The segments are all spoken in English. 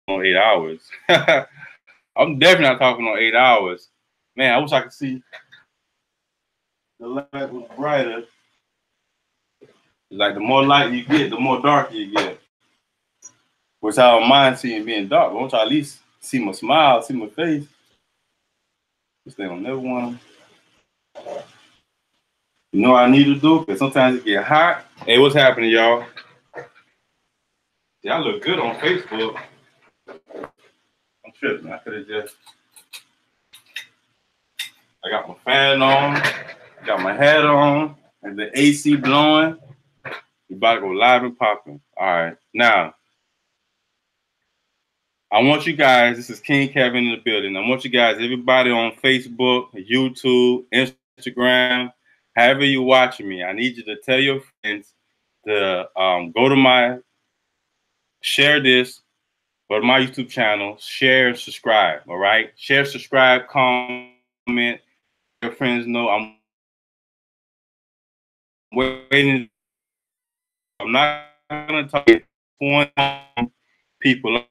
on 8 hours. I'm definitely not talking on 8 hours. Man, I wish I could see the light was brighter. Like the more light you get, the more darker you get. Which I don't mind seeing being dark. But I want you to at least see my smile, see my face. This thing don't never want to. You know what I need to do? Because sometimes it get hot. Hey, what's happening, y'all? Y'all look good on Facebook. I'm tripping. I could have just. I got my fan on, got my hat on, and the AC blowing. We about to go live and popping. All right. Now, I want you guys, this is King Kevin in the building. I want you guys, everybody on Facebook, YouTube, Instagram, however you're watching me, I need you to tell your friends to go to my, share this, go to my YouTube channel, share and subscribe, all right? Share, subscribe, comment. Your friends know I'm waiting. I'm not going to talk to 20 people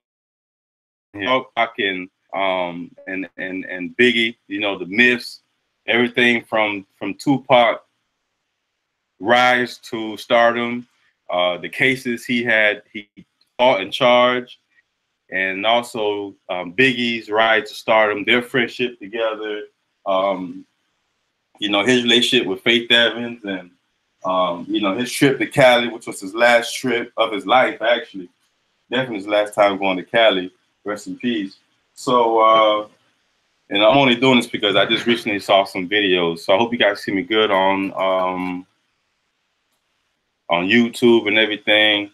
talking and Biggie, you know, the myths, everything from Tupac rise to stardom, the cases he fought and charged, and also Biggie's rise to stardom, their friendship together, you know, his relationship with Faith Evans, and you know, his trip to Cali, which was his last trip of his life, actually. Definitely his last time going to Cali. Rest in peace. So, and I'm only doing this because I just recently saw some videos. So I hope you guys see me good on YouTube and everything,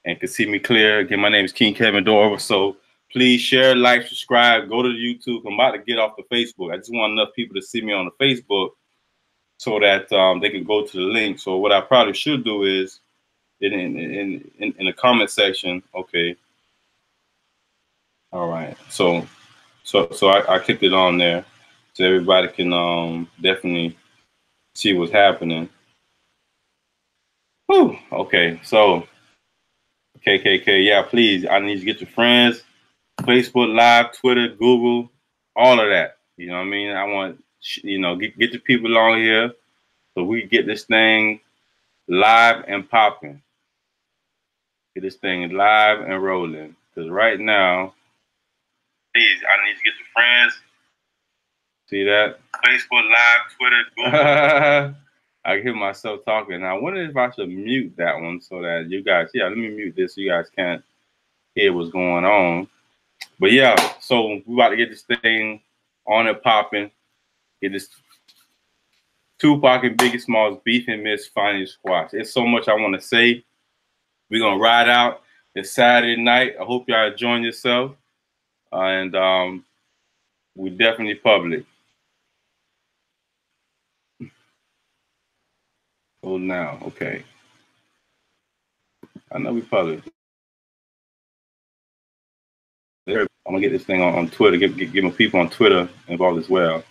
and can see me clear. Again, my name is King Kevin Dover. So please share, like, subscribe, go to the YouTube. I'm about to get off the Facebook. I just want enough people to see me on the Facebook so that they can go to the link. So what I probably should do is in the comment section. Okay. All right. So I clicked it on there so everybody can definitely see what's happening. Whew. Okay. So KKK, yeah, please. I need you to get your friends, Facebook Live, Twitter, Google, all of that. You know what I mean? I want, you know, get your people on here so we can get this thing live and popping. Get this thing live and rolling. Because right now, please, I need to get your friends. See that? Facebook Live, Twitter, Google. I hear myself talking. Now, I wonder if I should mute that one so that you guys, yeah, let me mute this so you guys can't hear what's going on. But yeah, so we're about to get this thing on and popping. Get this Tupac and Biggie Smalls beef and miss finally squash. There's so much I want to say. We're going to ride out. It's Saturday night. I hope y'all enjoying yourself. And we definitely public. Oh, now, okay. I know we public. I'm gonna get this thing on Twitter. Get my people on Twitter involved as well.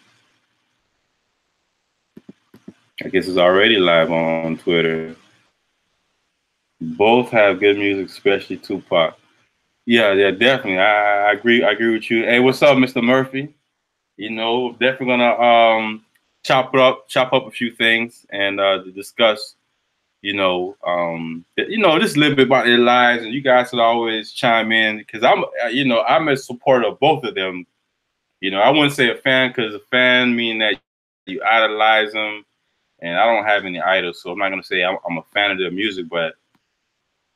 I guess it's already live on Twitter. Both have good music, especially Tupac. Yeah, definitely. I agree. I agree with you. Hey, what's up, Mr. Murphy? You know, definitely gonna chop up a few things and discuss. You know, just a little bit about their lives, and you guys should always chime in because I'm a supporter of both of them. You know, I wouldn't say a fan because a fan mean that you idolize them, and I don't have any idols, so I'm not gonna say I'm a fan of their music. But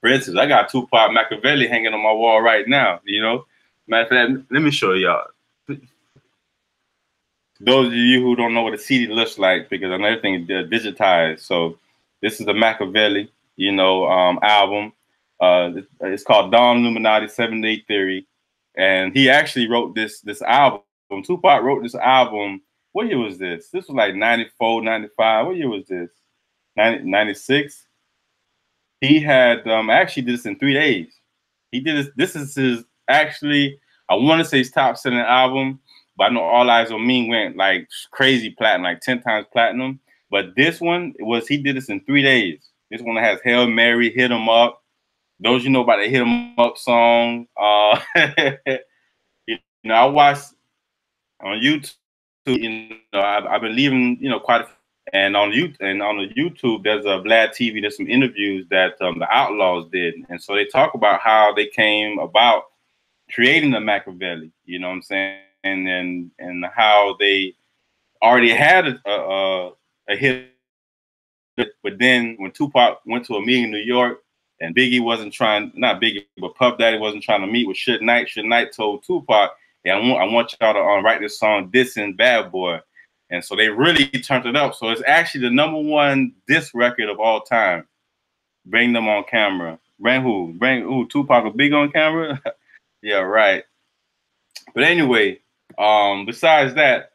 for instance, I got Tupac Machiavelli hanging on my wall right now. You know, matter of fact, let me show y'all. Those of you who don't know what a CD looks like, because I know everything is digitized. So this is the Machiavelli, album. It's called Dawn Illuminati 7-Day Theory, and he actually wrote this album. Tupac wrote this album. What year was this? This was like 94, 95. What year was this? 96. He had actually did this in 3 days. He did this. This is his actually, I want to say his top selling album, but I know All Eyes on Me went like crazy platinum, like 10 times platinum. But this one he did this in 3 days. This one has Hail Mary, Hit 'Em Up, those you know about the Hit 'Em Up song. You know, I watched on YouTube. You know, I've been leaving, you know, quite a few. And on the YouTube, there's a Vlad TV. There's some interviews that the Outlaws did, and so they talk about how they came about creating the Machiavelli. You know what I'm saying? And how they already had a hit, but then when Tupac went to a meeting in New York, and Biggie wasn't trying, not Biggie, but Puff Daddy wasn't trying to meet with Suge Knight. Suge Knight told Tupac, "Yeah, I want y'all to write this song, dissing Bad Boy." And so they really turned it up. So it's actually the #1 diss record of all time. Bring them on camera. Bring who? Bring who? Tupac or Big on camera? Yeah, right. But anyway, besides that,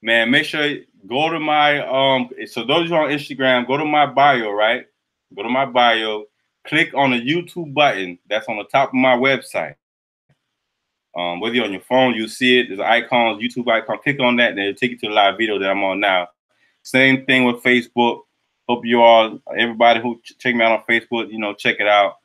man, make sure go to my so those of you on Instagram, go to my bio, right? Go to my bio, click on the YouTube button that's on the top of my website. Whether you're on your phone, you see it. There's icons, YouTube icon. Click on that, and it'll take you to the live video that I'm on now. Same thing with Facebook. Hope you all, everybody who check me out on Facebook, you know, check it out.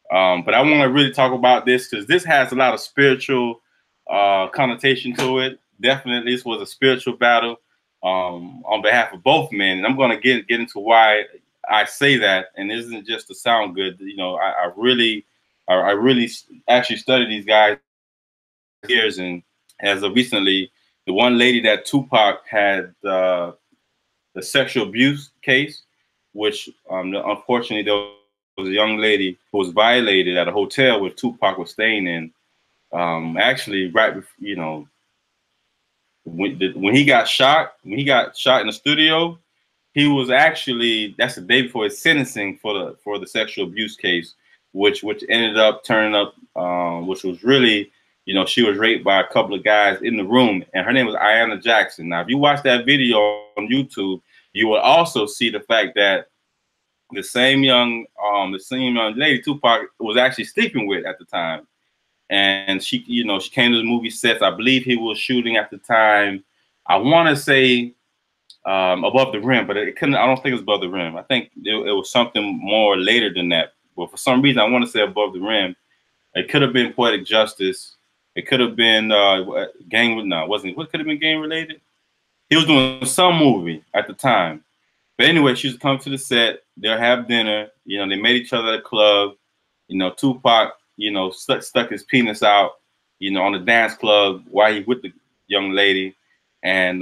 But I want to really talk about this because this has a lot of spiritual connotation to it. Definitely, this was a spiritual battle on behalf of both men, and I'm going to get into why I say that. And it isn't just to sound good. You know, I really actually studied these guys years, and as of recently, the one lady that Tupac had the sexual abuse case, which unfortunately there was a young lady who was violated at a hotel where Tupac was staying in. Actually, right before, you know, when he got shot in the studio, he was actually, that's the day before his sentencing for the sexual abuse case, which ended up turning up, which was really, you know, she was raped by a couple of guys in the room, and her name was Ayanna Jackson. Now, if you watch that video on YouTube, you will also see the fact that the same young lady Tupac was actually sleeping with at the time. And she, you know, she came to the movie sets. I believe he was shooting at the time, I want to say Above the Rim, but I don't think it was Above the Rim. I think it was something more later than that. But for some reason, I want to say Above the Rim. It could have been Poetic Justice. It could have been gang. No, it wasn't. What could have been gang related? He was doing some movie at the time. But anyway, she was coming to the set. They'll have dinner. You know, they met each other at a club. You know, Tupac, you know, stuck his penis out, you know, on the dance club while he with the young lady. And,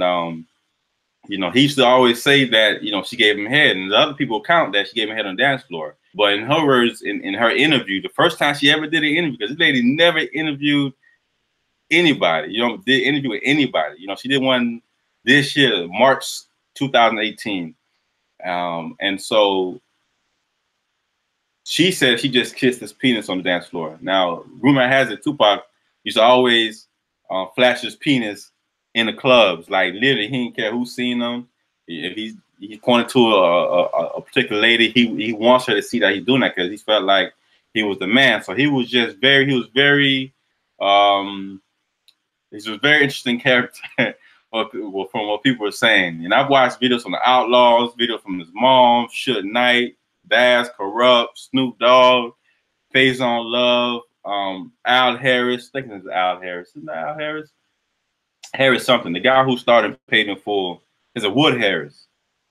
you know, he used to always say that, you know, she gave him head. And the other people count that she gave him head on the dance floor. But in her words, in her interview, the first time she ever did an interview, because this lady never interviewed anybody, you know, did interview with anybody. You know, she did one this year, March 2018. And so she said she just kissed his penis on the dance floor. Now, rumor has it Tupac used to always flash his penis in the clubs. Like, literally, he didn't care who's seen him. If he's pointed to a particular lady, he wants her to see that he's doing that because he felt like he was the man. So he was just very he's a very interesting character from what people are saying. And I've watched videos from the Outlaws, videos from his mom, Suge Knight, Daz Corrupt, Snoop Dogg, Phase on Love, Al Harris. I think it's Al Harris. Isn't that Al Harris? Harris something. The guy who started Paid in Full is a Wood Harris.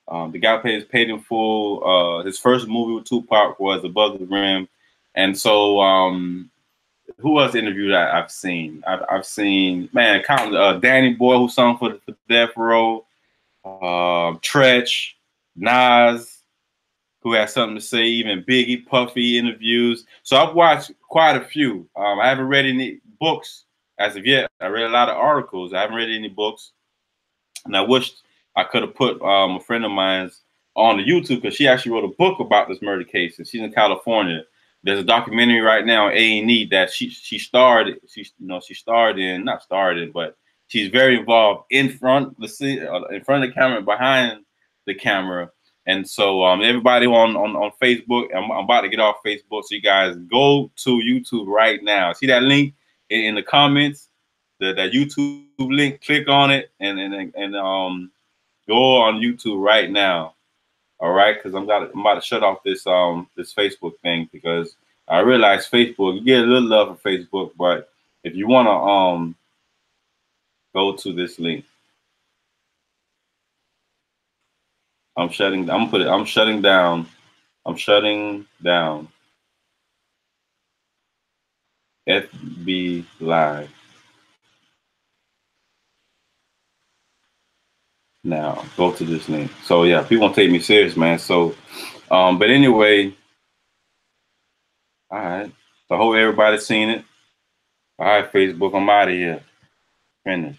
The guy paid in full. His first movie with Tupac was Above the Rim. And so who else interviewed I've seen? I've seen, man, Danny Boy, who sung for Death Row, Tretch, Nas, who has something to say, even Biggie, Puffy interviews. So I've watched quite a few. I haven't read any books as of yet. I read a lot of articles. I haven't read any books. And I wished I could have put a friend of mine's on the YouTube because she actually wrote a book about this murder case, and she's in California. There's a documentary right now on A&E that she starred in, not starred in, but she's very involved in front of the camera, behind the camera. And so everybody on Facebook, I'm about to get off Facebook, so you guys go to YouTube right now. See that link in the comments, that YouTube link, click on it, and go on YouTube right now. All right, because I'm about to shut off this this Facebook thing because I realize Facebook, you get a little love for Facebook, but if you want to go to this link, I'm shutting. I'm put it. I'm shutting down. I'm shutting down FB Live now. Go to this link. So yeah, people won't take me serious, man. So, but anyway, all right. So I hope everybody's seen it. All right, Facebook, I'm out of here. Finish.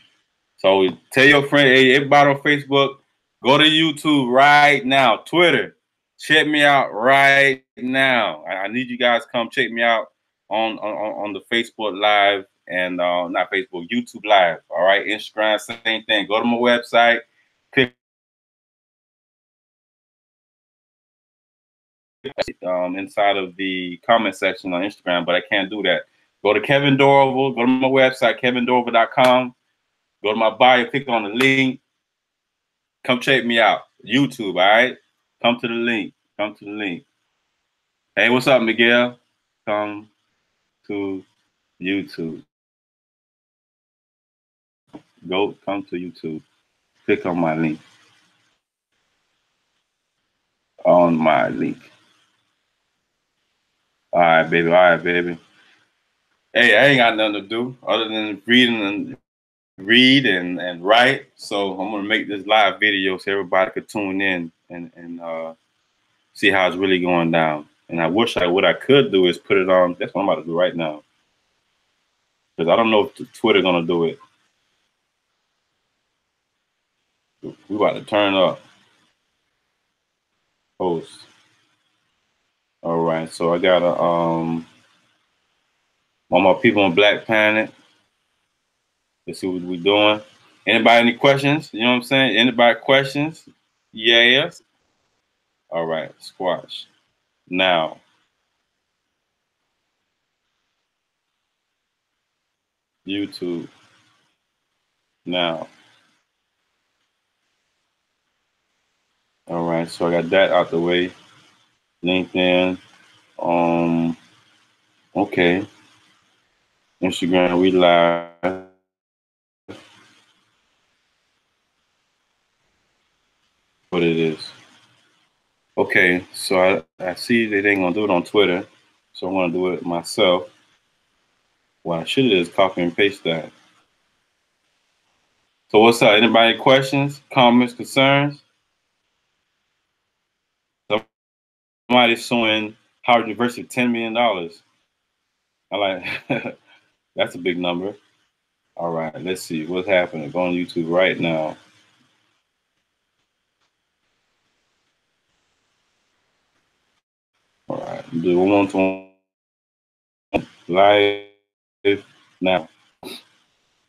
So tell your friend, hey, everybody on Facebook, go to YouTube right now. Twitter, check me out right now. I need you guys to come check me out on the Facebook Live and not Facebook, YouTube Live. All right, Instagram, same thing. Go to my website, click inside of the comment section on Instagram, but I can't do that. Go to Kevin Dorval. Go to my website, kevindorval.com. Go to my bio, click on the link. Come check me out. YouTube, all right? Come to the link. Come to the link. Hey, what's up, Miguel? Come to YouTube. Come to YouTube. Click on my link. On my link. All right, baby. All right, baby. Hey, I ain't got nothing to do other than read and write. So I'm gonna make this live video so everybody could tune in and see how it's really going down. And I wish what I could do is put it on. That's what I'm about to do right now. Because I don't know if Twitter gonna do it. We about to turn up. Post. All right, so I got one more people on Black Planet. Let's see what we doing. Anybody any questions? You know what I'm saying? Anybody questions? Yes. All right, squash. Now. YouTube. Now. All right, so I got that out the way. LinkedIn. Okay. Instagram, we live. What it is. Okay, so I see they ain't gonna do it on Twitter, so I'm gonna do it myself. What I should do is copy and paste that. So what's up? Anybody questions, comments, concerns? Somebody's suing Howard University $10 million. I like that's a big number. All right, let's see what's happening. Go on YouTube right now. All right, do one live now.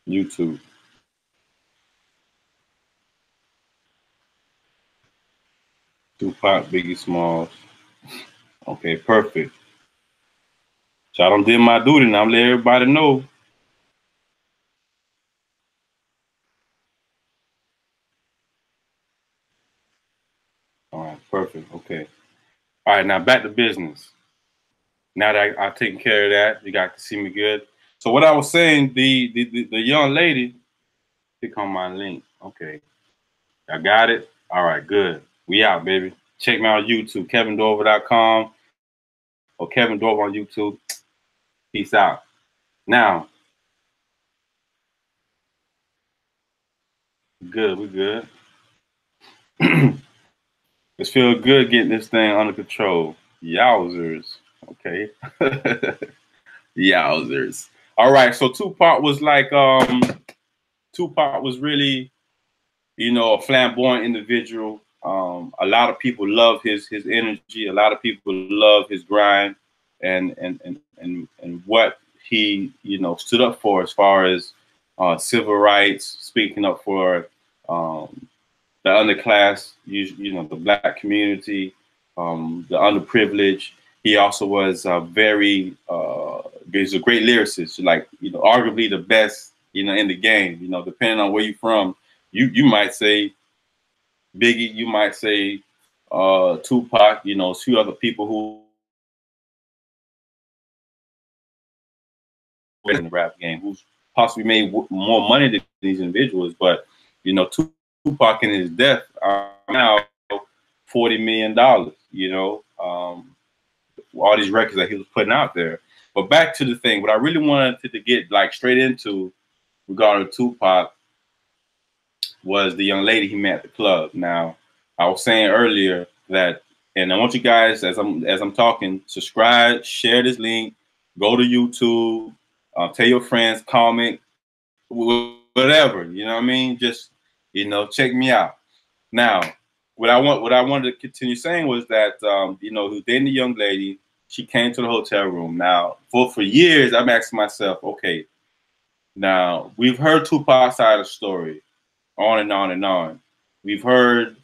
YouTube. Tupac, Biggie Smalls. Okay, perfect. So I done did my duty now. I'm letting everybody know. All right, perfect. Okay. All right, now back to business. Now that I've taken care of that, you got to see me good. So what I was saying, the young lady, click on my link. Okay. I got it. All right, good. We out, baby. Check me out on YouTube, kevindorval.com or Kevin Dorval on YouTube. Peace out. Now, good, we good. It's feel good getting this thing under control. Yowzers. Okay. Yowzers. All right, so Tupac was like, Tupac was really, you know, a flamboyant individual. A lot of people love his energy. A lot of people love his grind and what he, you know, stood up for as far as civil rights, speaking up for the underclass, you know, the black community, the underprivileged. He also was he's a great lyricist, like, you know, arguably the best, you know, in the game. You know, depending on where you're from, you might say Biggie, you might say Tupac, you know, a few other people who in the rap game who's possibly made more money than these individuals. But you know, Tupac in his death now $40 million. You know, all these records that he was putting out there. But back to the thing, what I really wanted to get like straight into regarding Tupac was the young lady he met at the club. Now, I was saying earlier that, and I want you guys, as I'm talking, subscribe, share this link, go to YouTube, tell your friends, comment, whatever. You know what I mean? Just, you know, check me out. Now, what I wanted to continue saying was that you know, who's dating the young lady, she came to the hotel room. Now, for years, I'm asking myself, okay, now we've heard Tupac's side of the story, on and on and on. We've heard,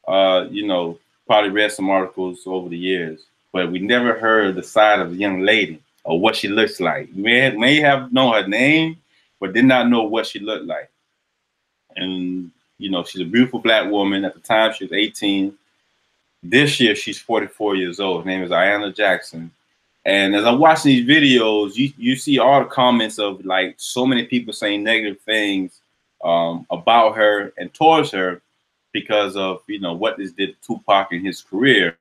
you know, probably read some articles over the years, but we never heard the side of the young lady or what she looks like. We may have known her name, but did not know what she looked like. And, you know, she's a beautiful black woman. At the time, she was 18. This year, she's 44 years old. Her name is Ayanna Jackson. And as I'm watching these videos, you see all the comments of like so many people saying negative things about her and towards her because of, you know, what this did to Tupac in his career.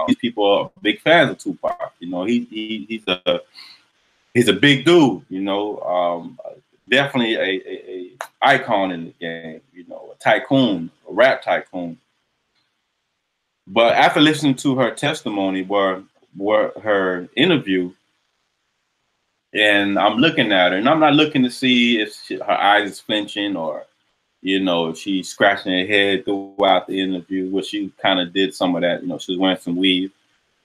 These people are big fans of Tupac. You know, he's a big dude. You know, definitely a icon in the game. You know, a tycoon, a rap tycoon. But after listening to her testimony, were her interview, and I'm looking at her, and I'm not looking to see if her eyes is flinching or, you know, if she's scratching her head throughout the interview, which she kind of did some of that. You know, she was wearing some weave.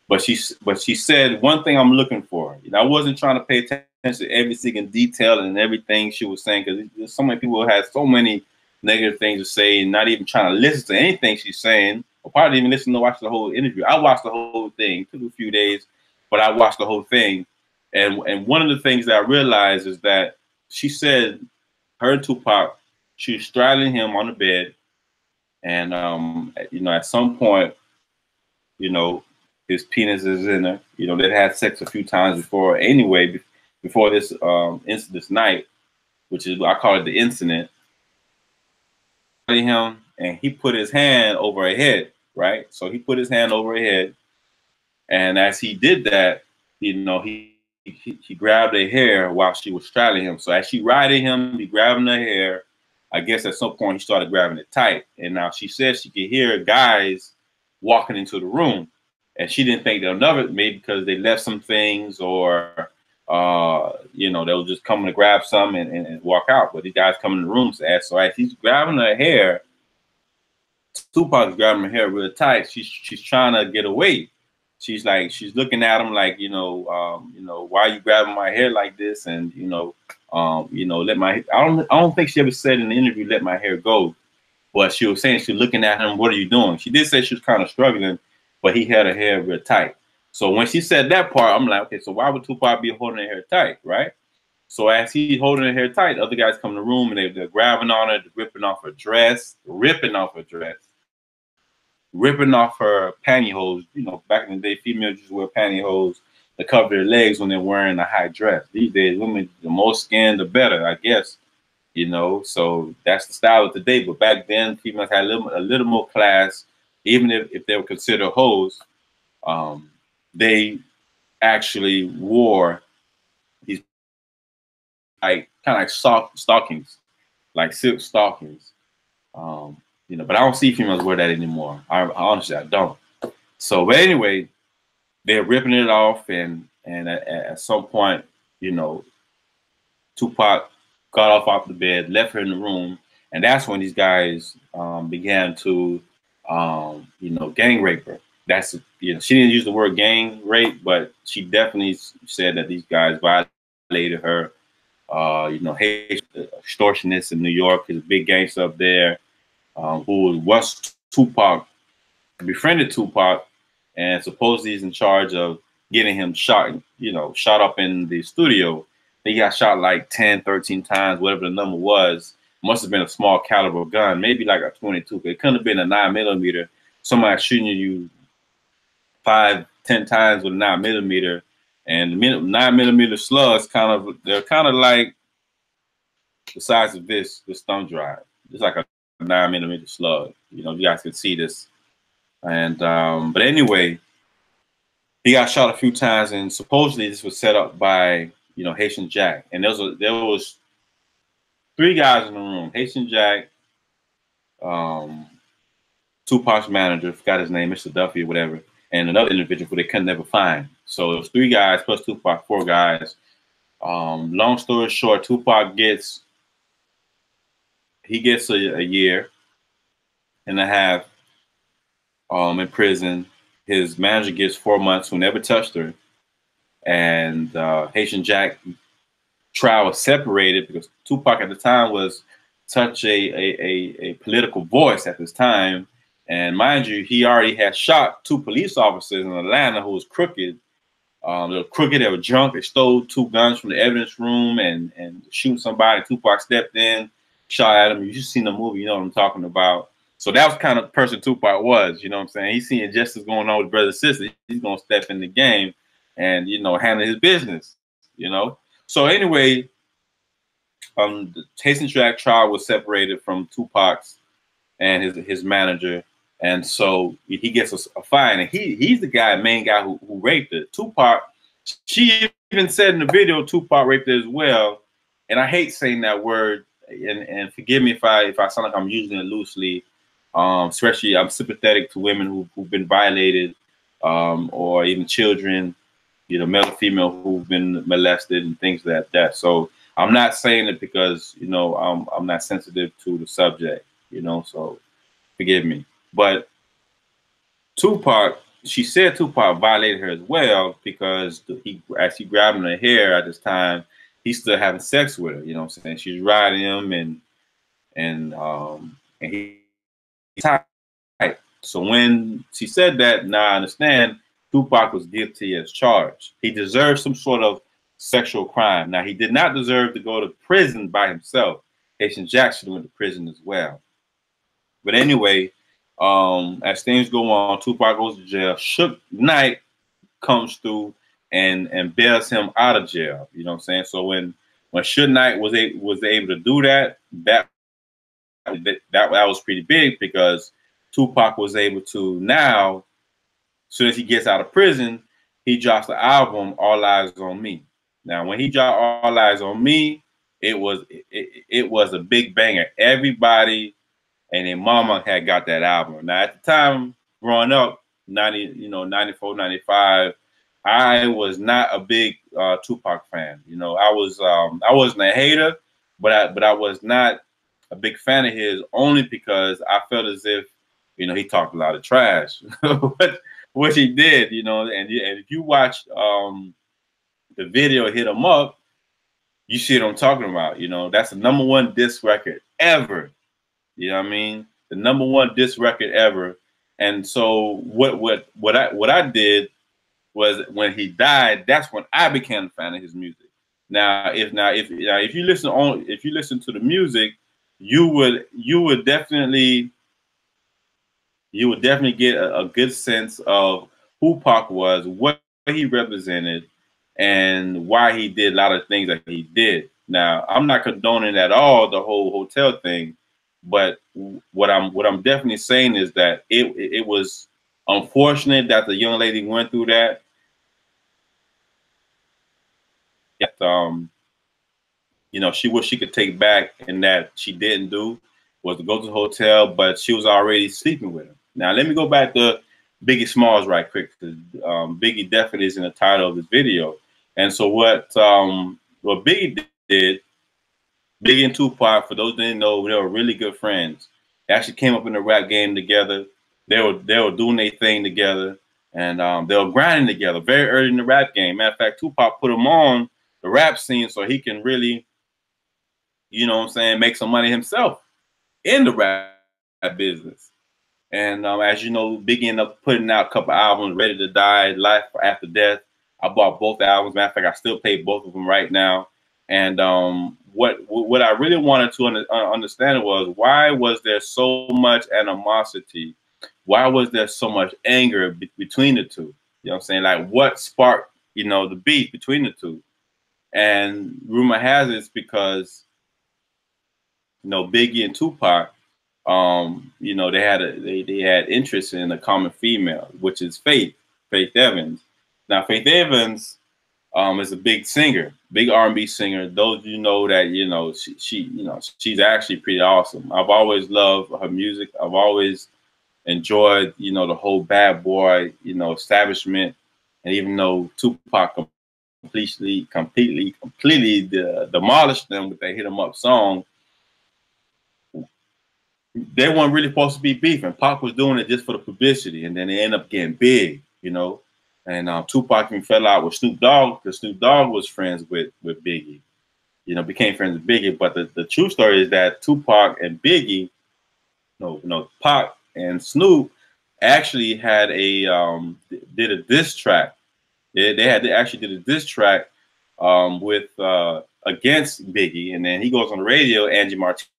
But she said one thing I'm looking for. You know, I wasn't trying to pay attention to every single detail and everything she was saying, because there's so many people who had so many negative things to say and not even trying to listen to anything she's saying, or probably even listen to watch the whole interview. I watched the whole thing. It took a few days, but I watched the whole thing. And one of the things that I realized is that she said her and Tupac, she was straddling him on the bed, and you know, at some point, you know, his penis is in her. You know, they'd had sex a few times before anyway, before this this night, which is, I call it the incident. Him, and he put his hand over her head, right? So he put his hand over her head, and as he did that, you know, he grabbed her hair while she was straddling him. So as she riding him, he grabbing her hair. I guess at some point he started grabbing it tight, and now she said she could hear guys walking into the room. And she didn't think they'll know it, maybe because they left some things, or you know, they'll just come to grab some and walk out. But these guys come in the room, so as he's grabbing her hair, Tupac's grabbing her hair real tight. She's trying to get away. She's looking at him like, you know, why are you grabbing my hair like this? And you know, let my, I don't think she ever said in the interview, let my hair go. But she was saying, she was looking at him, what are you doing? She did say she was kind of struggling, but he had her hair real tight. So when she said that part, I'm like, okay, so why would Tupac be holding her hair tight, right? So as he's holding her hair tight, other guys come in the room and they're grabbing on her, ripping off her dress, ripping off her pantyhose. You know, back in the day, females used to wear pantyhose to cover their legs when they're wearing a high dress. These days, women, the more skin, the better, I guess. You know, so that's the style of today. But back then, females had a little more class, even if they were considered hoes. They actually wore these kind of like stockings, like silk stockings. You know, but I don't see females wear that anymore. Honestly, I don't. So, but anyway, they're ripping it off, and at some point, you know, Tupac got off the bed, left her in the room, and that's when these guys began to, you know, gang rape her. That's, you know, she didn't use the word gang rape, but she definitely said that these guys violated her. You know, hey, extortionists in New York is a big gangster up there, who was Tupac, befriended Tupac, and supposedly is in charge of getting him shot, you know, shot up in the studio. He got shot like 10, 13 times, whatever the number was. Must have been a small caliber gun, maybe like a 22. It couldn't have been a 9mm. Somebody shooting you 5 10 times with a 9mm, and the 9mm slugs they're kind of like the size of this thumb drive. It's like a 9mm slug. You know, you guys can see this. And but anyway, he got shot a few times, and supposedly this was set up by, you know, Haitian Jack. And there was 3 guys in the room: Haitian Jack, Tupac's manager, forgot his name, Mr. Duffy or whatever, and another individual who they couldn't never find. So it was 3 guys plus Tupac, 4 guys. Long story short, Tupac gets a year and a half in prison. His manager gets 4 months, who never touched her. And Haitian Jack trial was separated because Tupac at the time was such a political voice at this time. And mind you, he already had shot 2 police officers in Atlanta who was crooked. They were crooked, they were drunk, they stole 2 guns from the evidence room and shoot somebody. Tupac stepped in, shot at him. You just seen the movie, you know what I'm talking about. So that was kind of the person Tupac was, you know what I'm saying? He's seeing justice going on with brother and sister. He's going to step in the game and, you know, handle his business, you know? So anyway, the Haitian Jack trial was separated from Tupac's and his manager. And so he gets a fine, and he's the main guy who raped her. Tupac, she even said in the video, Tupac raped her as well. And I hate saying that word, and forgive me if I sound like I'm using it loosely. Especially I'm sympathetic to women who've been violated, or even children, you know, male or female, who've been molested and things like that. So I'm not saying it because, you know, I'm not sensitive to the subject, you know, so forgive me. But Tupac, she said Tupac violated her as well because as he grabbing her hair at this time, he's still having sex with her. You know what I'm saying? She's riding him and he's tight. So when she said that, now I understand Tupac was guilty as charged. He deserved some sort of sexual crime. Now, he did not deserve to go to prison by himself. Haitian Jack should have went to prison as well. But anyway, as things go on, Tupac goes to jail. Suge Knight comes through and bails him out of jail. You know what I'm saying? So when Suge Knight was able to do that, that was pretty big because Tupac was able to now, as soon as he gets out of prison, he drops the album All Eyes on Me. Now, when he dropped All Eyes on Me, it was a big banger. Everybody and their mama had got that album. Now, at the time, growing up, 94, 95, I was not a big Tupac fan. You know, I wasn't a hater, but I was not a big fan of his, only because I felt as if, you know, he talked a lot of trash, which he did, you know. And if you watch the video Hit 'Em Up, you see what I'm talking about. You know, that's the #1 diss record ever. You know what I mean? The #1 diss record ever. And so what I did was, when he died, that's when I became a fan of his music. Now if you listen to the music, you would definitely get a good sense of who Pac was, what he represented, and why he did a lot of things that he did. Now, I'm not condoning at all the whole hotel thing, but what I'm definitely saying is that it was unfortunate that the young lady went through that. You know, she wished she could take back, and that she didn't do was to go to the hotel, but she was already sleeping with him. Now, let me go back to Biggie Smalls right quick, because Biggie definitely is in the title of this video. And so what Biggie did, Biggie and Tupac, for those that didn't know, they were really good friends. They actually came up in the rap game together. They were doing their thing together, and they were grinding together very early in the rap game. Matter of fact, Tupac put him on the rap scene so he can really, you know what I'm saying, make some money himself in the rap business. And as you know, Biggie ended up putting out a couple albums, Ready to Die, Life After Death. I bought both albums. Matter of fact, I still pay both of them right now. And what I really wanted to understand was, why was there so much animosity? Why was there so much anger between the two? You know what I'm saying? Like what sparked, you know, the beef between the two. And rumor has it it's because, you know, Biggie and Tupac, you know, they had interest in a common female, which is Faith Evans. Now, Faith Evans is a big singer, big R&B singer. Those you know that you know she you know she's actually pretty awesome. I've always loved her music. I've always enjoyed you know the whole bad boy you know establishment, and even though Tupac completely demolished them with that "Hit 'Em Up" song, they weren't really supposed to be beefing. Pac was doing it just for the publicity, and then they end up getting big, you know. And Tupac even fell out with Snoop Dogg because Snoop Dogg was friends with Biggie, you know, became friends with Biggie. But the true story is that Tupac and Biggie, no, Pac and Snoop actually had did a diss track. They actually did a diss track with against Biggie, and then he goes on the radio, Angie Martinez.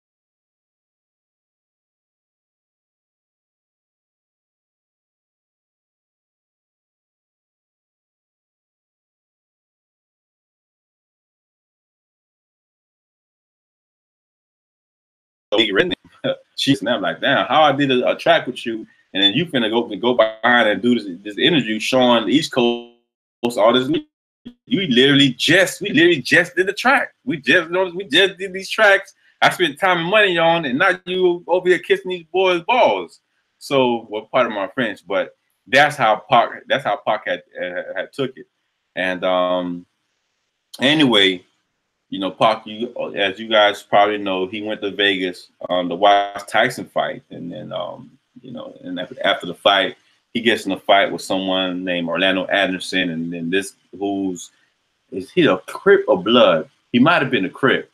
She's now like, damn, how I did a track with you, and then you finna go behind and do this interview showing the East Coast all this. We literally just did the track. We just did these tracks. I spent time and money on, and now you over here kissing these boys' balls. So, well, part of my French, but that's how Pac had took it. And anyway, you know, Pac, as you guys probably know, he went to Vegas to watch Tyson fight, and then you know, and after the fight, he gets in a fight with someone named Orlando Anderson, and then this is he a Crip or Blood? He might have been a Crip.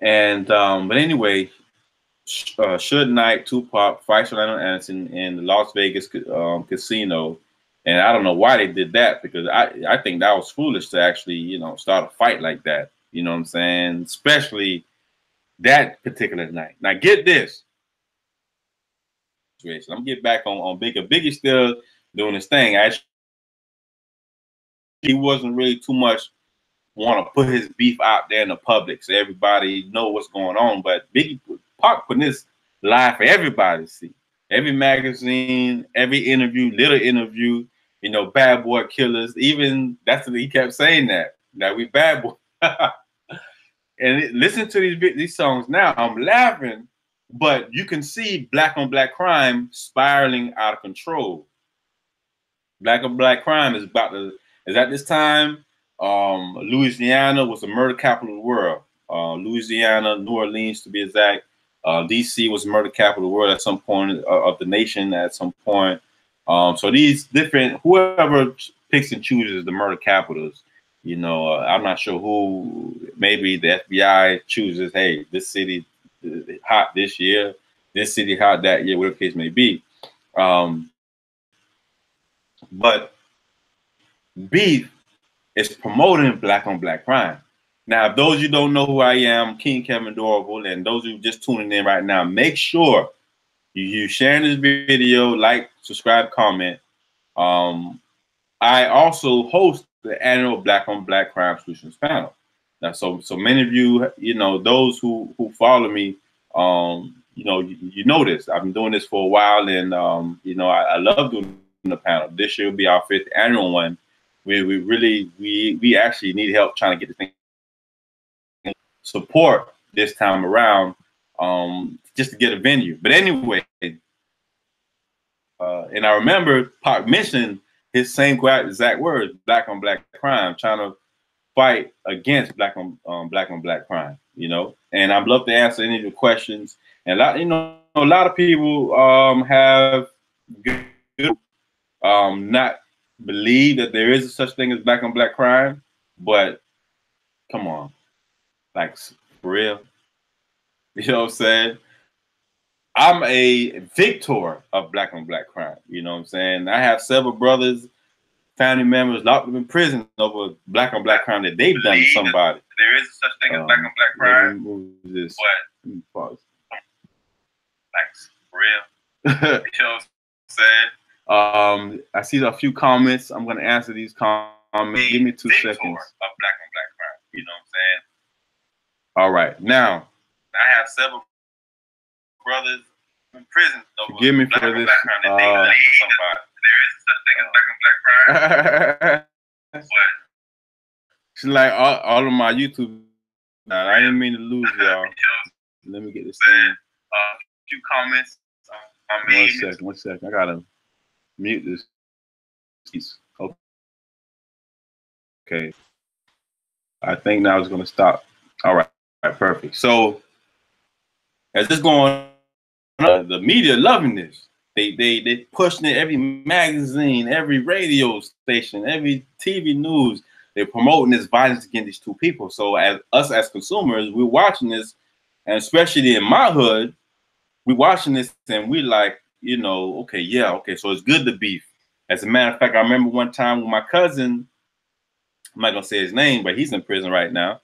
And but anyway, Suge Knight, Tupac fights Orlando Anderson in the Las Vegas casino. And I don't know why they did that, because I think that was foolish to actually, you know, start a fight like that. You know what I'm saying? Especially that particular night. Now get this. I'm gonna get back on Biggie. Biggie's still doing his thing. Actually, he wasn't really too much want to put his beef out there in the public so everybody know what's going on. But Biggie Pac putting this live for everybody to see. Every magazine, every interview, little interview, you know, bad boy killers. Even that's what he kept saying that we bad boy. And listen to these songs now. I'm laughing, but you can see black on black crime spiraling out of control. Black on black crime is at this time. Louisiana was the murder capital of the world. Louisiana, New Orleans to be exact. DC was the murder capital of the world at some point of the nation at some point. So these different, whoever picks and chooses the murder capitals, you know, I'm not sure who, maybe the FBI chooses, hey, this city hot this year, this city hot that year, whatever the case may be. But beef is promoting black on black crime. Now, if those of you don't know who I am, King Kevin Dorval, and those of you just tuning in right now, make sure you sharing this video, like, subscribe, comment. I also host the annual Black on Black Crime Solutions panel. Now, so many of you, you know, those who follow me, you know this. I've been doing this for a while, and you know, I love doing the panel. This year will be our 5th annual one. We actually need help trying to get this thing support this time around, just to get a venue. But anyway, and I remember Pac mentioned his same exact words, black on black crime, trying to fight against black on black crime, you know. And I'd love to answer any of your questions. And a lot of people have not believe that there is such thing as black on black crime, but come on, like for real, you know what I'm saying? I'm a victor of black on black crime. You know what I'm saying? I have several brothers, family members locked up in prison over black on black crime that they've done to somebody. There is such thing as black on black crime. This. But like for real, you know what I'm saying? I see a few comments. I'm gonna answer these comments. Give me 2 seconds. Of black on black crime. You know what I'm saying? All right. Now, I have several brothers in prison. Forgive me for this. There is such thing as black on black crime. It's like all of my YouTube. Now, I didn't mean to lose y'all. Let me get this thing. A few comments. 1 second. I gotta mute this. Okay. I think now it's gonna stop. All right, perfect. So as this going on, the media loving this. They pushing it, every magazine, every radio station, every TV news. They're promoting this violence against these two people. So as us as consumers, we're watching this, and especially in my hood, we're watching this and we like, you know, okay, yeah, okay, so it's good to beef. As a matter of fact, I remember one time with my cousin, I'm not gonna say his name, but he's in prison right now.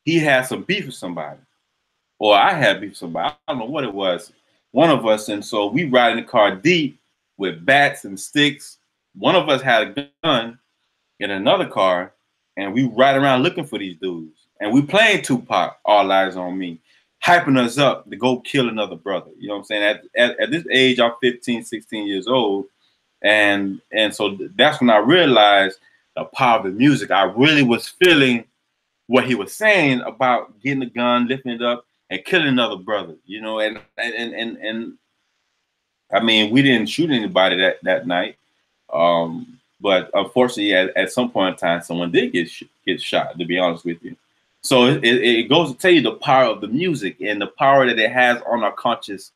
He had some beef with somebody, or I had beef with somebody. I don't know what it was. One of us, and so we ride in the car deep with bats and sticks. One of us had a gun in another car, and we ride around looking for these dudes. And we playing Tupac, All Eyes on Me, hyping us up to go kill another brother. You know what I'm saying? At this age, I'm 15, 16 years old. And so that's when I realized the power of the music. I really was feeling what he was saying about getting a gun, lifting it up, and killing another brother. You know, and I mean, we didn't shoot anybody that night, but unfortunately, at some point in time, someone did get shot. To be honest with you, so it goes to tell you the power of the music and the power that it has on our conscious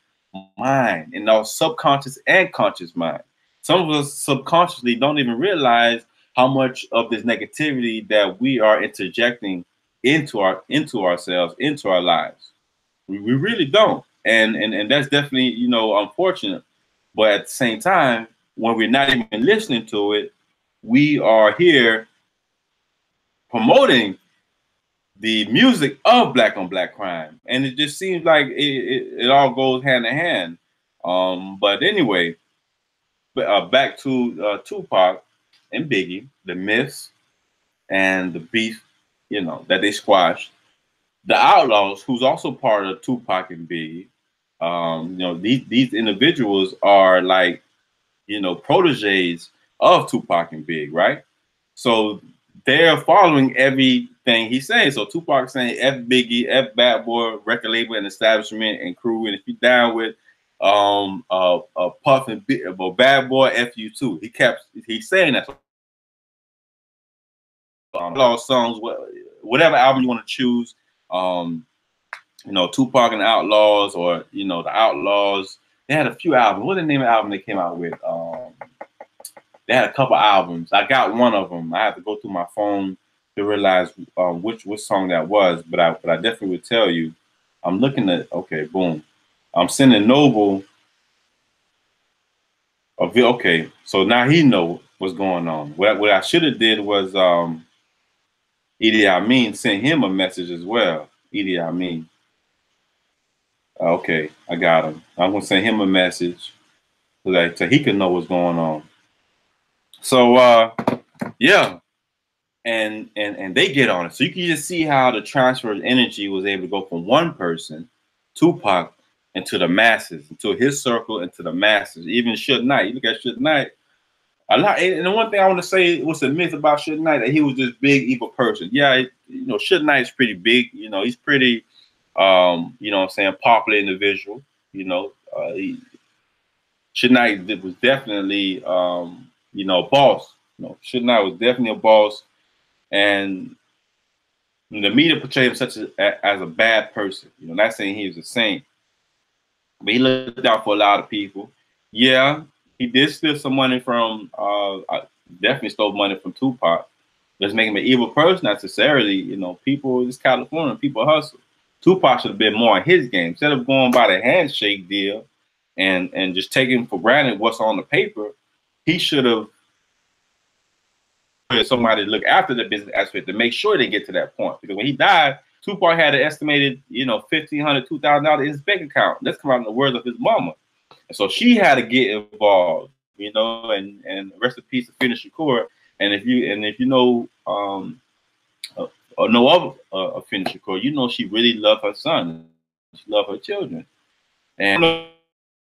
mind and our subconscious and conscious mind. Some of us subconsciously don't even realize how much of this negativity that we are interjecting into ourselves, into our lives. We really don't. And that's definitely, you know, unfortunate. But at the same time, when we're not even listening to it, we are here promoting the music of black on black crime. And it just seems like it all goes hand in hand. But anyway, back to Tupac and Biggie, the myths and the beef, you know, that they squashed. The Outlaws, who's also part of Tupac and Biggie, you know, these individuals are like, you know, proteges of Tupac and Big, right? So they're following everything he says. So Tupac saying F Biggie, F Bad Boy, record label and establishment and crew, and if you down with Puff and Bad Boy, F you too. He's saying that. Outlaw songs, whatever album you want to choose. You know, Tupac and the Outlaws, or you know, the Outlaws. They had a few albums. What's the name of the album they came out with? They had a couple albums. I got one of them. I have to go through my phone to realize which song that was. But I definitely would tell you. I'm looking at, okay, boom. I'm sending Noble a video. Okay, so now he know what's going on. What I should have did was Idi Amin sent him a message as well. Idi Amin. Okay, I got him. I'm gonna send him a message so he can know what's going on. So yeah, and they get on it. So you can just see how the transfer of energy was able to go from one person, Tupac, into the masses, into his circle, into the masses. Even Suge Knight. You look at Suge Knight. A lot, and the one thing I want to say was a myth about Suge Knight, that he was this big evil person. Yeah, you know, Suge Knight's pretty big. You know, he's pretty, you know what I'm saying, popular individual. You know, Suge Knight was definitely, you know, a boss. You know, Suge Knight was definitely a boss, and the media portrayed him such as a bad person. You know, not saying he was a saint, but he looked out for a lot of people. Yeah. He did steal some money from, definitely stole money from Tupac. Doesn't make him an evil person necessarily. You know, people, it's California, people hustle. Tupac should have been more in his game. Instead of going by the handshake deal and just taking for granted what's on the paper, he should have had somebody to look after the business aspect to make sure they get to that point. Because when he died, Tupac had an estimated, you know, $1,500, $2,000 in his bank account. That's come out in the words of his mama. So she had to get involved, you know, and rest in peace to finish Shakur. And if you know uh, or know of finish Shakur, you know she really loved her son. She loved her children. And I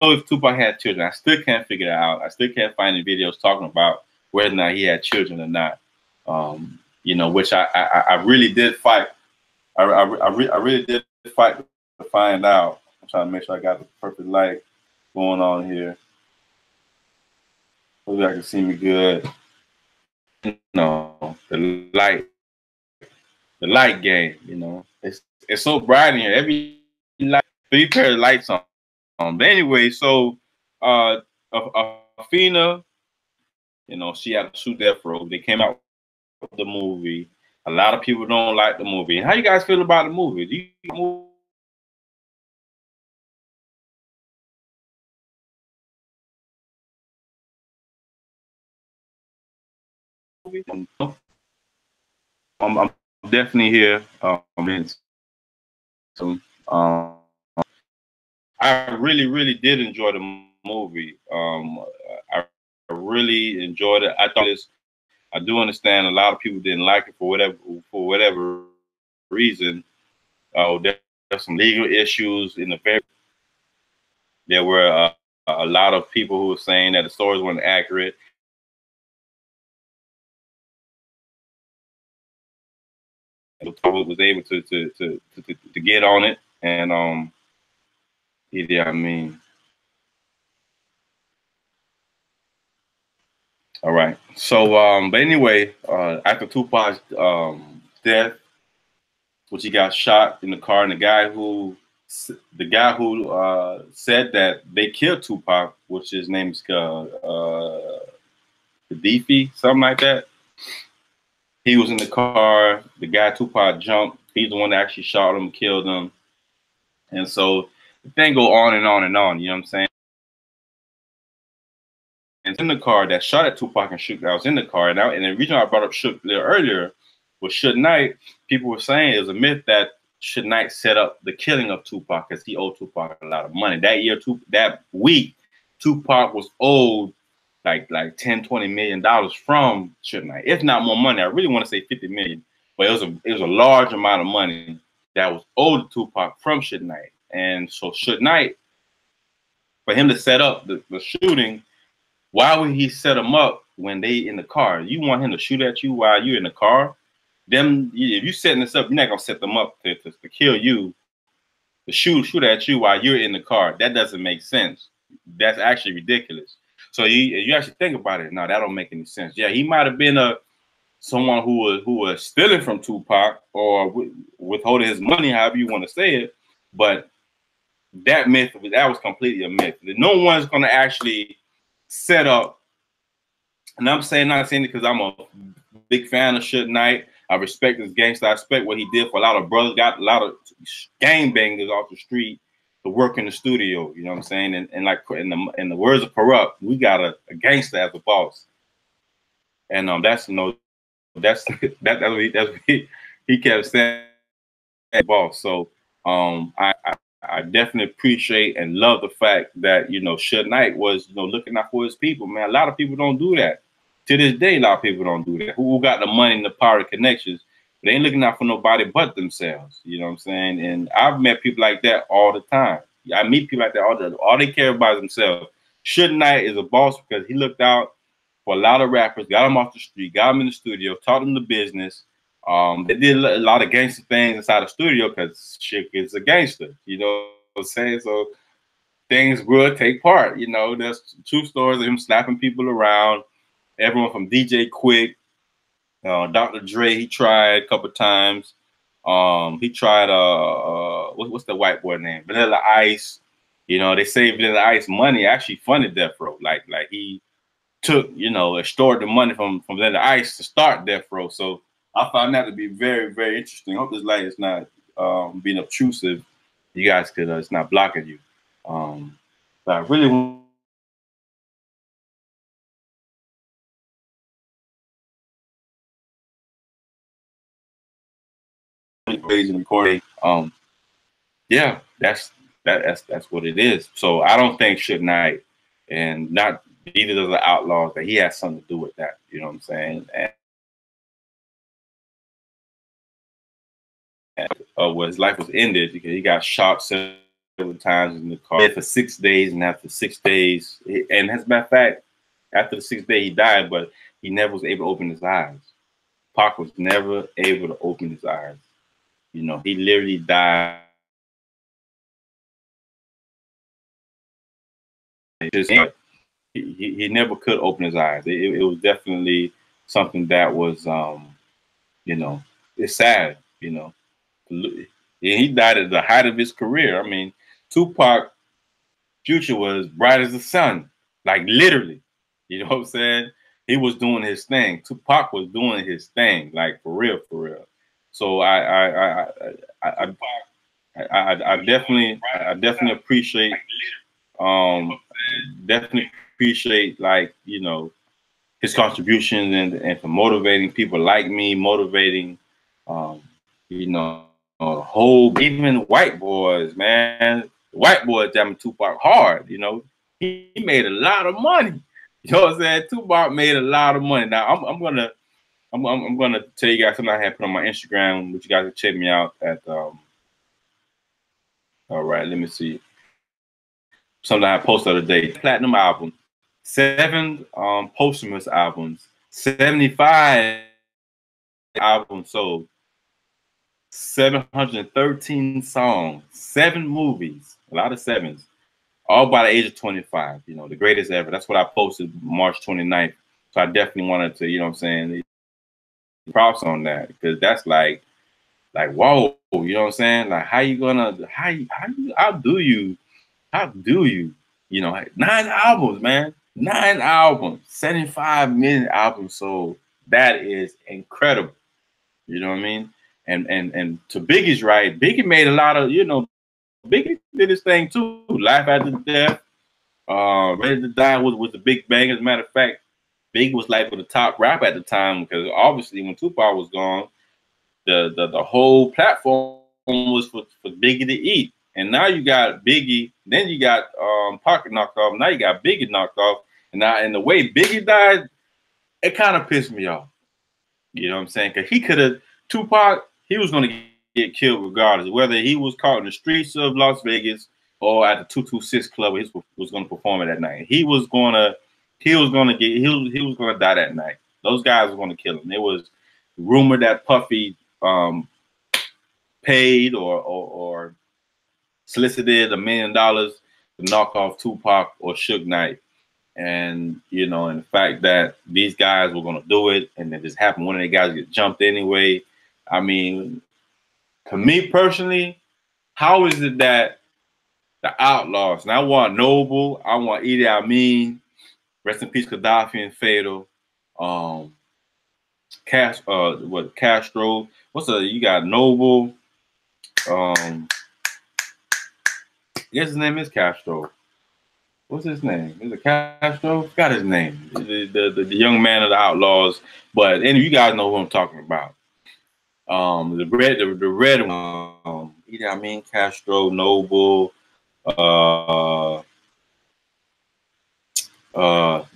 don't know if Tupac had children. I still can't figure that out. I still can't find any videos talking about whether or not he had children or not. You know, which I really did fight. I really did fight to find out. I'm trying to make sure I got the perfect light going on here. Hopefully I can see me good. No, the light game. You know, it's so bright in here. Every light, 3 pairs of lights on. But anyway, so Afina, you know, she had to sue Death Row. They came out with the movie. A lot of people don't like the movie. And how you guys feel about the movie? Do you movie? I'm definitely here. Some, I really did enjoy the movie. I really enjoyed it. I do understand a lot of people didn't like it for whatever reason. There's some legal issues in the very. There were a lot of people who were saying that the stories weren't accurate. Was able to get on it, and yeah, I mean, all right. So, but anyway, after Tupac's death, which he got shot in the car, and the guy who said that they killed Tupac, which his name's Kadifi, something like that. He was in the car. The guy Tupac jumped. He's the one that actually shot him, killed him, and so the thing go on and on and on. You know what I'm saying? And in the car that shot at Tupac and Shook, I was in the car, and the reason I brought up Shook a little earlier was Suge Knight. People were saying it was a myth that Suge Knight set up the killing of Tupac because he owed Tupac a lot of money. That week, Tupac was owed like $10-20 million from Suge Knight, if not more money. I really want to say 50 million, but it was a large amount of money that was owed to Tupac from Suge Knight. And so Suge Knight, for him to set up the shooting, why would he set them up when they in the car? You want him to shoot at you while you're in the car? If you setting this up, you're not gonna set them up to kill you, to shoot at you while you're in the car. That doesn't make sense. That's actually ridiculous. So you actually think about it. No, that don't make any sense. Yeah, he might have been someone who was stealing from Tupac or withholding his money, however you want to say it. But that was completely a myth. No one's gonna actually set up. And not saying it because I'm a big fan of Suge Knight. I respect his gangster. I respect what he did for a lot of brothers. Got a lot of gang bangers off the street to work in the studio. You know what I'm saying? And like in the words of Corrupt, we got a gangster as a boss. And that's that's what he kept saying, boss. So I definitely appreciate and love the fact that, you know, Suge Knight was, you know, looking out for his people, man. A lot of people don't do that. To this day, a lot of people don't do that. Who got the money and the power and connections, they ain't looking out for nobody but themselves. You know what I'm saying? And I've met people like that all the time. I meet people like that all they care about is themselves. Suge Knight is a boss because he looked out for a lot of rappers, got them off the street, got them in the studio, taught them the business. They did a lot of gangster things inside the studio because Chick is a gangster, you know what I'm saying? So things will take part, you know. There's true stories of him slapping people around. Everyone from DJ Quick, Dr. Dre, he tried a couple times. He tried what's the white boy name? Vanilla Ice. You know, they say Vanilla Ice money actually funded Death Row. Like he took, you know, extorted the money from Vanilla Ice to start Death Row. So I found that to be very, very interesting. I hope this light is not being obtrusive. You guys could, it's not blocking you. But I really raising recording. Yeah, that's That's what it is. So I don't think Suge Knight and not either of the Outlaws that he has something to do with that. You know what I'm saying? And where his life was ended because he got shot several times in the car for 6 days, and after 6 days, and as a matter of fact, after the 6th day he died, but he never was able to open his eyes. Pac was never able to open his eyes. You know, he literally died. He never could open his eyes. It was definitely something that was, you know, it's sad, you know. And he died at the height of his career. I mean, Tupac future was bright as the sun, like literally. You know what I'm saying? He was doing his thing. Tupac was doing his thing, like for real, for real. So I definitely appreciate definitely appreciate, like, you know, his contributions and for motivating people like me, motivating you know, whole, even white boys, man. White boys jamming Tupac hard, you know. He made a lot of money. You know what I'm saying? Tupac made a lot of money. Now I'm gonna tell you guys something I had put on my Instagram, which you guys can check me out at all right, let me see. Something I posted the other day. Platinum album, 7 posthumous albums, 75 albums sold, 713 songs, 7 movies, a lot of sevens, all by the age of 25, you know, the greatest ever. That's what I posted March 29th. So I definitely wanted to, you know what I'm saying, props on that, because that's like whoa, you know what I'm saying? Like, how you gonna, how do you, you know, like 9 albums, man, 9 albums, 75 million albums sold. That is incredible. You know what I mean? And to Biggie's right, Biggie made a lot of, you know, Biggie did his thing too. Life After Death, Ready to Die was the big bang. As a matter of fact, Biggie was like the top rap at the time, because obviously when Tupac was gone, the whole platform was for Biggie to eat. And now you got Biggie, then you got Pocket knocked off, now you got Biggie knocked off. And now, and the way Biggie died, it kind of pissed me off. You know what I'm saying? Because he could have, Tupac, he was going to get killed regardless, whether he was caught in the streets of Las Vegas or at the 226 club where he was going to perform it that night. He was going to die that night. Those guys were going to kill him. It was rumored that Puffy paid or solicited $1 million to knock off Tupac or Suge Knight. And, you know, and the fact that these guys were going to do it, and it just happened, one of the guys get jumped anyway. I mean, to me personally, how is it that the Outlaws, and I want Noble, I want Idi Amin, rest in peace Gaddafi and Fatal, Castro, you got Noble, I guess his name is Castro. What's his name? Is it Castro? Forgot his name. The young man of the Outlaws. But anyway, you guys know who I'm talking about. The red one. Idi Amin, Castro, Noble.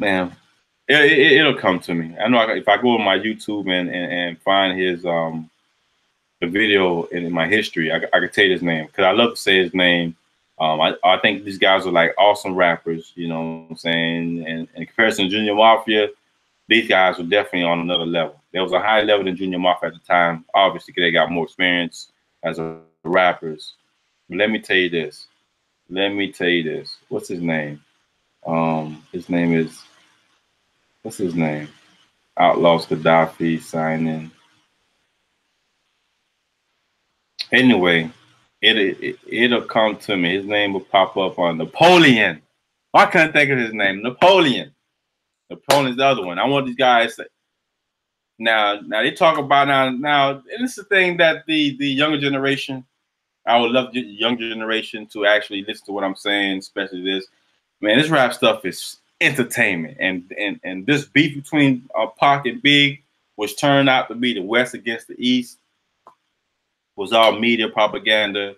Man, it'll come to me. I know if I go on my YouTube and find his the video in my history, I can tell you his name, because I love to say his name. I think these guys are like awesome rappers, you know what I'm saying? And in comparison to Junior Mafia, these guys were definitely on another level. There was a higher level than Junior Mafia at the time, obviously, because they got more experience as rappers. But let me tell you this. What's his name? His name is, what's his name? Outlaws Gaddafi signing. Anyway, it'll come to me. His name will pop up on Napoleon. I couldn't think of his name. Napoleon's the other one. I want these guys to, now they talk about now, and it's the thing that the younger generation, I would love the younger generation to actually listen to what I'm saying, especially this. Man, this rap stuff is entertainment, and this beef between Pac and Big, which turned out to be the West against the East, was all media propaganda.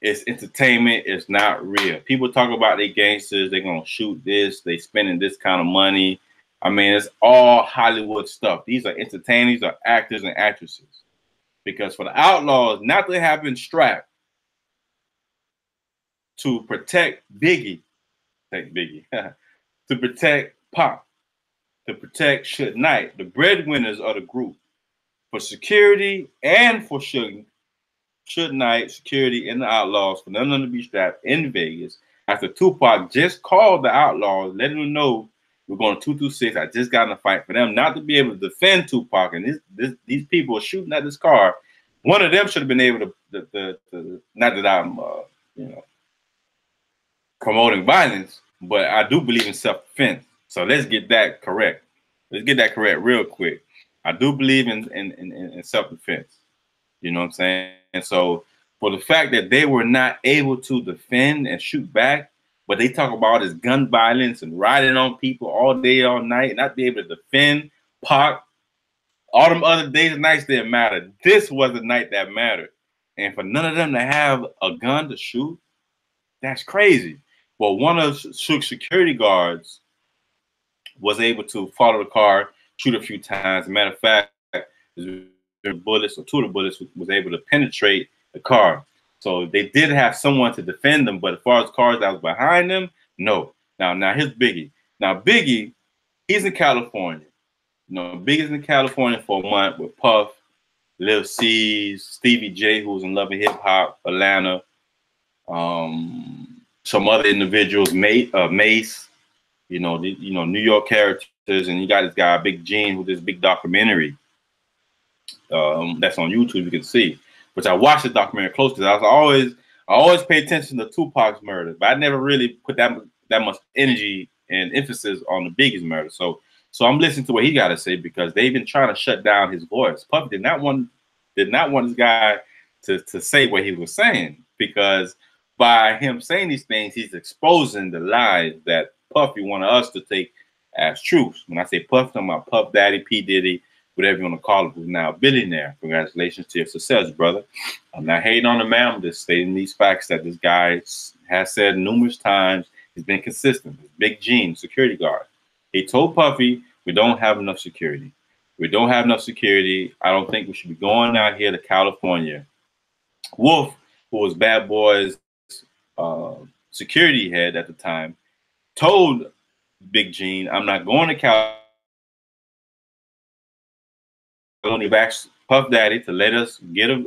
It's entertainment. It's not real. People talk about they gangsters. They're gonna shoot this. They spending this kind of money. I mean, it's all Hollywood stuff. These are entertainers, these are actors and actresses. Because for the outlaws not to have been strapped to protect Biggie, to protect Pop, to protect Suge Knight, the breadwinners of the group, for security and for Suge Knight, security and the outlaws, for none of them to be strapped in Vegas. After Tupac just called the outlaws, letting them know we're going 226. I just got in a fight. For them not to be able to defend Tupac, and these people are shooting at this car. One of them should have been able to not that I'm promoting violence, but I do believe in self-defense. So let's get that correct. Let's get that correct real quick. I do believe in self-defense. You know what I'm saying? And so for the fact that they were not able to defend and shoot back, but they talk about is gun violence and riding on people all day, all night, and not be able to defend Pac, all them other days and nights didn't matter. This was the night that mattered. And for none of them to have a gun to shoot, that's crazy. Well, one of Suge's security guards was able to follow the car, shoot a few times. As a matter of fact, bullets or two of the bullets was able to penetrate the car. So they did have someone to defend them, but as far as cars that was behind them, no. Now here's Biggie. Now Biggie, he's in California. You know, Biggie's in California for a month with Puff, Lil C's, Stevie J, who was in Love and Hip Hop, Atlanta, some other individuals, Mace, New York characters, and you got this guy Big Gene, who this big documentary that's on YouTube. You can see, which I watched the documentary closely. I always pay attention to Tupac's murder, but I never really put that much energy and emphasis on the Biggie's murder. So I'm listening to what he got to say, because they've been trying to shut down his voice. Puff did not want this guy to say what he was saying, because by him saying these things, he's exposing the lies that Puffy wanted us to take as truth. When I say Puff, I'm talking about Puff Daddy, P. Diddy, whatever you want to call him, who's now a billionaire. Congratulations to your success, brother. I'm not hating on the man. I'm just stating these facts that this guy has said numerous times. He's been consistent. Big Gene, security guard. He told Puffy, we don't have enough security. We don't have enough security. I don't think we should be going out here to California. Wolf, who was Bad Boy's security head at the time, told Big Gene, I'm not going to California. He asked Puff Daddy to let us get a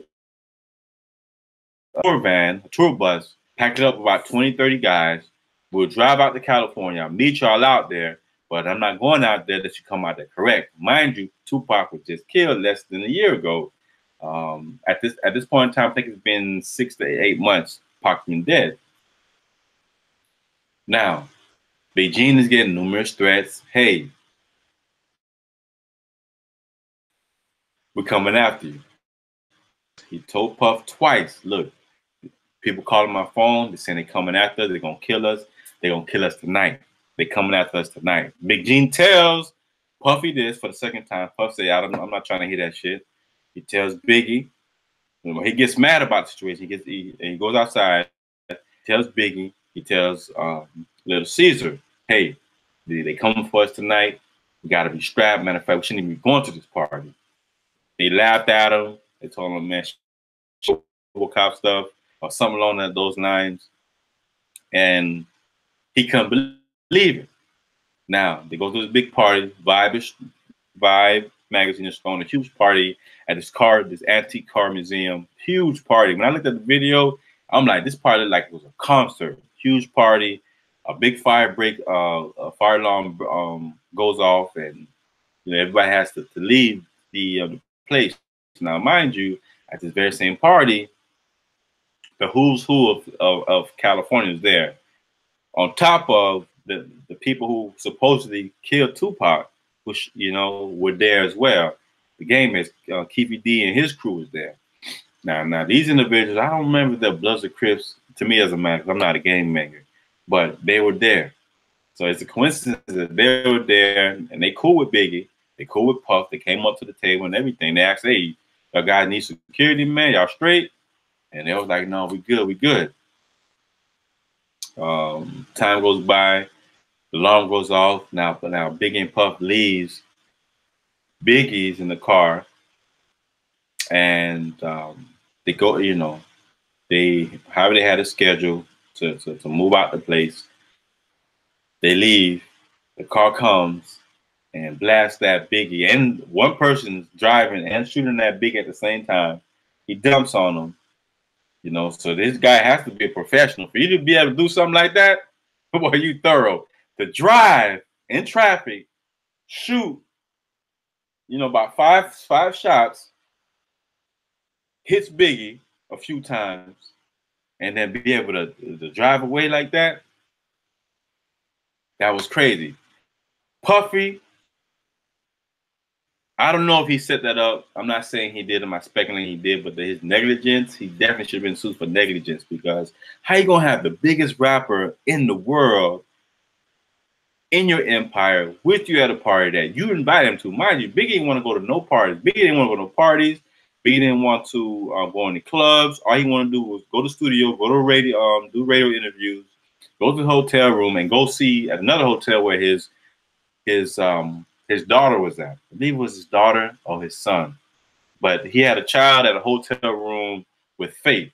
tour van, a tour bus, pack it up about 20, 30 guys. We'll drive out to California. I'll meet y'all out there, but I'm not going out there that you come out there correct. Mind you, Tupac was just killed less than a year ago. At this point in time, I think it's been 6 to 8 months. Pac's been dead. Now, Big Gene is getting numerous threats. Hey, we're coming after you. He told Puff twice, look, people calling my phone. They're saying they're coming after us. They're going to kill us. They're going to kill us tonight. They're coming after us tonight. Big Gene tells Puffy this for the second time. Puff say, I'm not trying to hear that shit. He tells Biggie. He gets mad about the situation. He goes outside, tells Biggie. He tells Little Caesar, hey, they coming for us tonight. We got to be strapped. Matter of fact, we shouldn't even be going to this party. They laughed at him. They told him, man, cop stuff or something along those lines. And he couldn't believe it. Now, they go to this big party. Vibe magazine is throwing a huge party at this antique car museum. Huge party. When I looked at the video, I'm like, this party like it was a concert. Huge party. A big fire break, a fire alarm goes off, and everybody has to leave the place. Now, mind you, at this very same party, the who's who of California is there. On top of the people who supposedly killed Tupac, which were there as well. The game is Keefy D and his crew is there. Now these individuals, I don't remember their Bloods or Crips to me as a man, because I'm not a game maker, but they were there. So it's a coincidence that they were there, and they cool with Biggie, they cool with Puff. They came up to the table and everything. They asked, hey, y'all guys need security, man? Y'all straight? And they was like, no, we good, we good. Time goes by, the alarm goes off. Now Biggie and Puff leaves. Biggie's in the car, and they go, however they had a schedule to move out the place. They leave, the car comes and blasts that Biggie. And one person's driving and shooting that Biggie at the same time. He dumps on him. So this guy has to be a professional. For you to be able to do something like that, boy, you thorough. To drive in traffic, shoot, about five shots, hits Biggie a few times, and then be able to drive away like that, that was crazy. Puffy, I don't know if he set that up. I'm not saying he did. I'm not speculating he did, but his negligence, he definitely should have been sued for negligence, because how you gonna have the biggest rapper in the world in your empire with you at a party that you invite him to? Mind you, Biggie didn't want to go to no parties. Biggie didn't want to go to no parties. Biggie didn't want to go in the clubs. All he wanted to do was go to the studio, go to radio, do radio interviews, go to the hotel room, and go see at another hotel where his daughter was at. I believe it was his daughter or his son. But he had a child at a hotel room with Faith.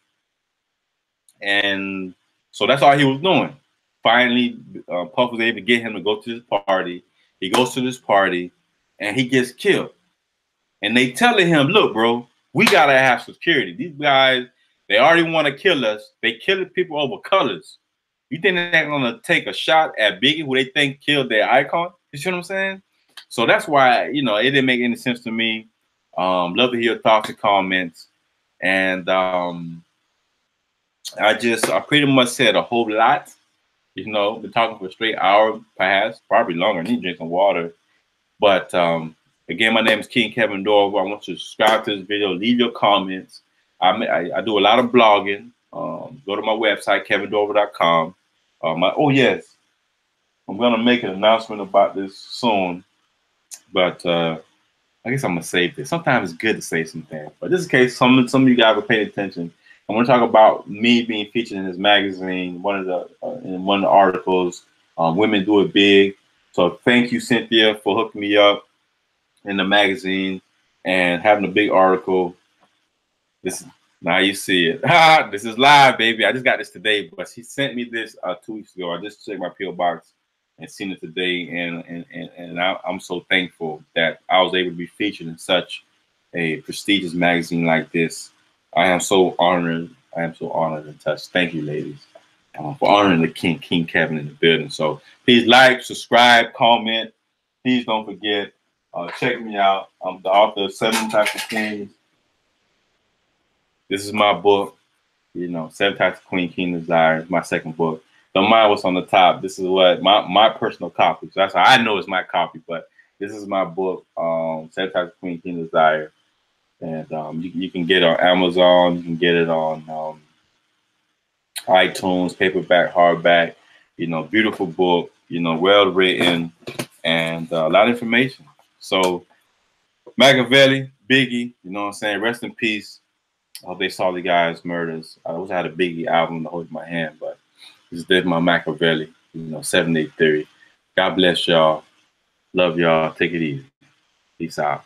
And so that's all he was doing. Finally, Puff was able to get him to go to this party. He goes to this party, and he gets killed. And they telling him, look, bro, we got to have security. These guys, they already want to kill us. They killing people over colors. You think they're going to take a shot at Biggie, who they think killed their icon? You see what I'm saying? So that's why, it didn't make any sense to me. Love to hear your thoughts and comments. And I pretty much said a whole lot. Been talking for a straight hour, perhaps, probably longer. I need to drink some water. But again, my name is King Kevin Dorval. I want you to subscribe to this video, leave your comments. I do a lot of blogging. Go to my website, kevindorval.com. Oh yes, I'm gonna make an announcement about this soon, but I guess I'm gonna save this. Sometimes it's good to say something, but this is in case some of you guys are paying attention. I'm gonna talk about me being featured in this magazine, in one of the articles. Women Do It Big. So thank you, Cynthia, for hooking me up in the magazine and having a big article. Now you see it. This is live, baby. I just got this today, but she sent me this 2 weeks ago. I just checked my PO box and seen it today, and I'm so thankful that I was able to be featured in such a prestigious magazine like this. I am so honored. I am so honored and touched. Thank you, ladies, for honoring the King Kevin in the building. So please like, subscribe, comment. Please don't forget. Check me out. I'm the author of 7 Types of Kings. This is my book, 7 Types of Queen, King Desire. My second book. Don't mind what's on the top. This is what my personal copy. So that's how I know it's my copy. But this is my book, 7 Types of Queen, King Desire. And you can get it on Amazon. You can get it on iTunes, paperback, hardback. Beautiful book. Well written, and a lot of information. So Machiavelli, Biggie, what I'm saying? Rest in peace. I hope they saw the guy's murders. I wish I had a Biggie album to hold in my hand, but this is my Machiavelli, 7-8 Theory. God bless y'all. Love y'all. Take it easy. Peace out.